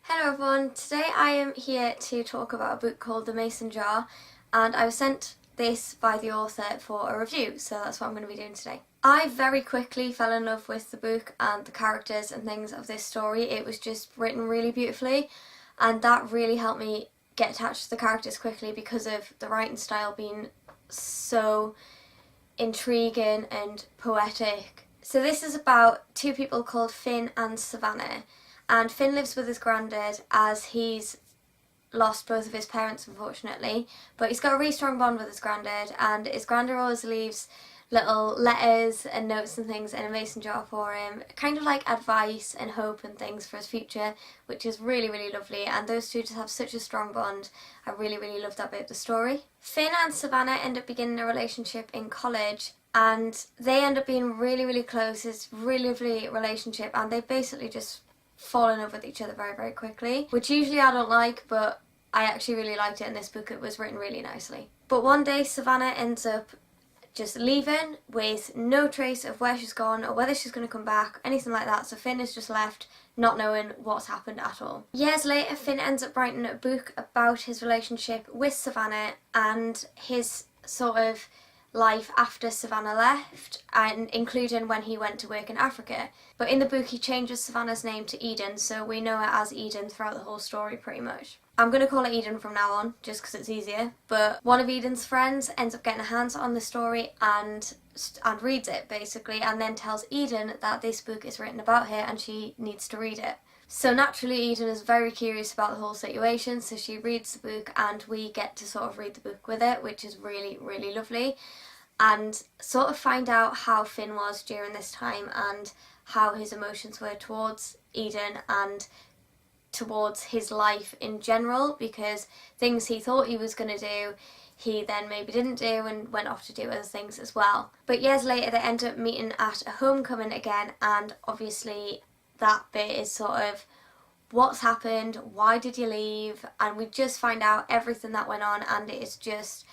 Hello everyone, today I am here to talk about a book called The Mason Jar, and I was sent this by the author for a review, so that's what I'm going to be doing today. I very quickly fell in love with the book and the characters and things of this story. It was just written really beautifully, and that really helped me get attached to the characters quickly because of the writing style being so intriguing and poetic. So this is about two people called Finn and Savannah. And Finn lives with his granddad as he's lost both of his parents, unfortunately, but he's got a really strong bond with his granddad, and his granddad always leaves little letters and notes and things in a mason jar for him, kind of like advice and hope and things for his future, which is really, really lovely, and those two just have such a strong bond. I really, really love that bit of the story. Finn and Savannah end up beginning a relationship in college, and they end up being really, really close. It's a really lovely relationship, and they basically just fall in love with each other very, very quickly, which usually I don't like, but I actually really liked it in this book. It was written really nicely. But one day Savannah ends up just leaving with no trace of where she's gone or whether she's going to come back, anything like that, so Finn is just left not knowing what's happened at all. Years later, Finn ends up writing a book about his relationship with Savannah and his sort of life after Savannah left, and including when he went to work in Africa. But in the book he changes Savannah's name to Eden, so we know her as Eden throughout the whole story pretty much. I'm going to call her Eden from now on, just because it's easier, but one of Eden's friends ends up getting her hands on the story and reads it basically, and then tells Eden that this book is written about her and she needs to read it. So naturally Eden is very curious about the whole situation, so she reads the book and we get to sort of read the book with it, which is really, really lovely, and sort of find out how Finn was during this time and how his emotions were towards Eden and towards his life in general, because things he thought he was going to do he then maybe didn't do and went off to do other things as well. But years later they end up meeting at a homecoming again, and obviously that bit is sort of what's happened, why did you leave, and we just find out everything that went on, and it is just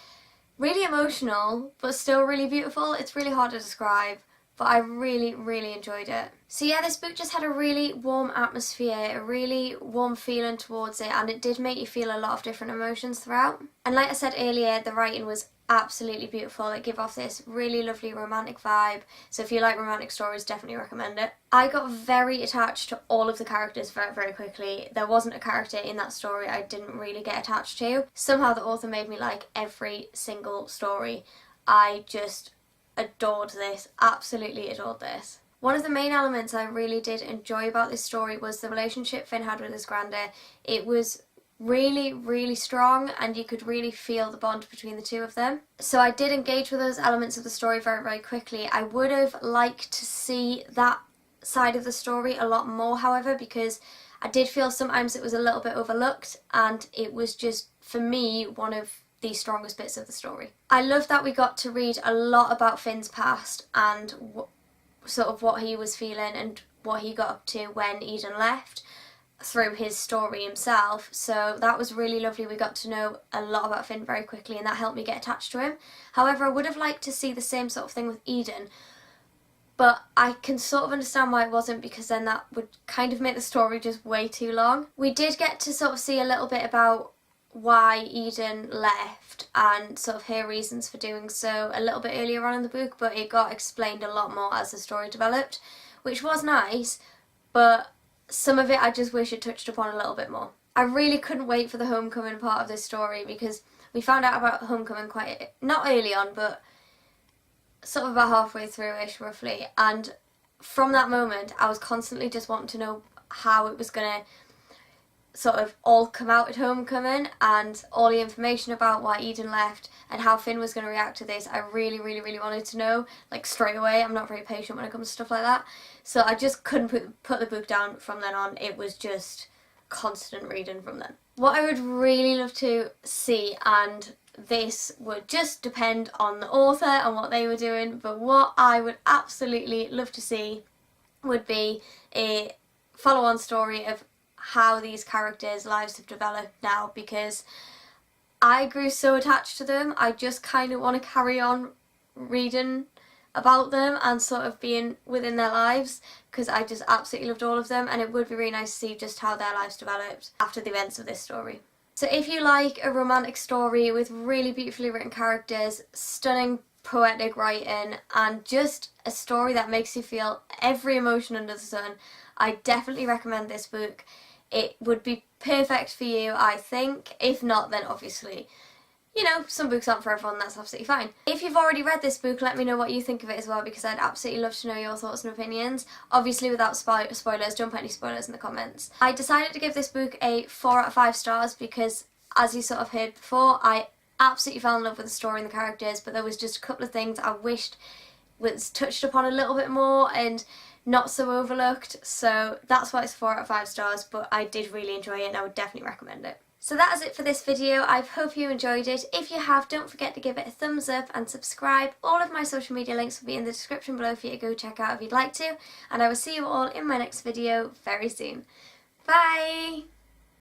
really emotional but still really beautiful. It's really hard to describe, but I really, really enjoyed it. So yeah, this book just had a really warm atmosphere, a really warm feeling towards it, and it did make you feel a lot of different emotions throughout. And like I said earlier, the writing was absolutely beautiful. It gave off this really lovely romantic vibe, so if you like romantic stories, definitely recommend it. I got very attached to all of the characters very, very quickly. There wasn't a character in that story I didn't really get attached to. Somehow the author made me like every single story. I just adored this, absolutely adored this. One of the main elements I really did enjoy about this story was the relationship Finn had with his granddad. It was really, really strong, and you could really feel the bond between the two of them. So I did engage with those elements of the story very, very quickly. I would have liked to see that side of the story a lot more, however, because I did feel sometimes it was a little bit overlooked, and it was just, for me, one of the strongest bits of the story. I love that we got to read a lot about Finn's past and sort of what he was feeling and what he got up to when Eden left through his story himself, so that was really lovely. We got to know a lot about Finn very quickly, and that helped me get attached to him. However, I would have liked to see the same sort of thing with Eden, but I can sort of understand why it wasn't, because then that would kind of make the story just way too long. We did get to sort of see a little bit about why Eden left and sort of her reasons for doing so a little bit earlier on in the book, but it got explained a lot more as the story developed, which was nice, but some of it I just wish it touched upon a little bit more. I really couldn't wait for the homecoming part of this story, because we found out about homecoming quite, not early on, but sort of about halfway through-ish roughly, and from that moment I was constantly just wanting to know how it was going to sort of all come out at homecoming, and all the information about why Eden left and how Finn was going to react to this. I really, really, really wanted to know, like, straight away. I'm not very patient when it comes to stuff like that, so I just couldn't put the book down from then on. It was just constant reading from then. What I would really love to see, and this would just depend on the author and what they were doing, but what I would absolutely love to see would be a follow-on story of how these characters' lives have developed now, because I grew so attached to them. I just kind of want to carry on reading about them and sort of being within their lives, because I just absolutely loved all of them, and it would be really nice to see just how their lives developed after the events of this story. So if you like a romantic story with really beautifully written characters, stunning poetic writing, and just a story that makes you feel every emotion under the sun, I definitely recommend this book. It would be perfect for you, I think. If not, then obviously, you know, some books aren't for everyone, that's absolutely fine. If you've already read this book, let me know what you think of it as well, because I'd absolutely love to know your thoughts and opinions. Obviously without spoilers, don't put any spoilers in the comments. I decided to give this book a 4 out of 5 stars because, as you sort of heard before, I absolutely fell in love with the story and the characters, but there was just a couple of things I wished was touched upon a little bit more and not so overlooked, so that's why it's 4 out of 5 stars, but I did really enjoy it and I would definitely recommend it. So that is it for this video. I hope you enjoyed it. If you have, don't forget to give it a thumbs up and subscribe. All of my social media links will be in the description below for you to go check out if you'd like to, and I will see you all in my next video very soon. Bye!